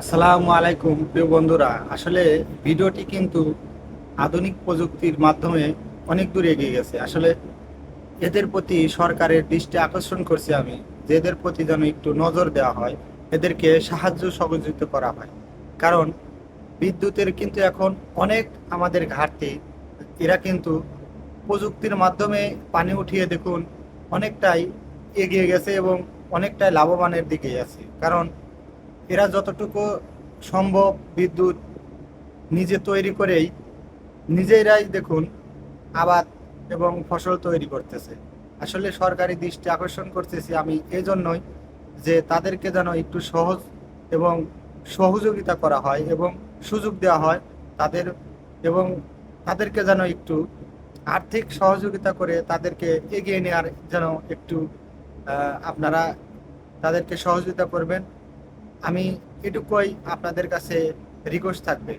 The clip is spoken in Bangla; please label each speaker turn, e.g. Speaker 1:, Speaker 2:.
Speaker 1: আসসালামু আলাইকুম প্রিয় বন্ধুরা। আসলে ভিডিওটি কিন্তু আধুনিক প্রযুক্তির মাধ্যমে অনেক দূর এগিয়ে গেছে। আসলে এদের প্রতি সরকারের দৃষ্টি আকর্ষণ করছি আমি, যে এদের প্রতি যেন একটু নজর দেওয়া হয়, এদেরকে সাহায্য সহযোগিতা করা হয়। কারণ বিদ্যুতের কিন্তু এখন অনেক আমাদের ঘাটতি। এরা কিন্তু প্রযুক্তির মাধ্যমে পানি উঠিয়ে দেখুন অনেকটাই এগিয়ে গেছে এবং অনেকটাই লাভবানের দিকে আছে। কারণ এরা যতটুকু সম্ভব বিদ্যুৎ নিজে তৈরি করেই নিজেরাই দেখুন আবাদ এবং ফসল তৈরি করতেছে। আসলে সরকারি দৃষ্টি আকর্ষণ করতেছি আমি এই জন্যই যে তাদেরকে যেন একটু সহজ এবং সহযোগিতা করা হয় এবং সুযোগ দেওয়া হয় তাদের, এবং তাদেরকে যেন একটু আর্থিক সহযোগিতা করে তাদেরকে এগিয়ে নেওয়ার যেন একটু আপনারা তাদেরকে সহযোগিতা করবেন। আমি এটুকুই আপনাদের কাছে রিকোয়েস্ট থাকবে।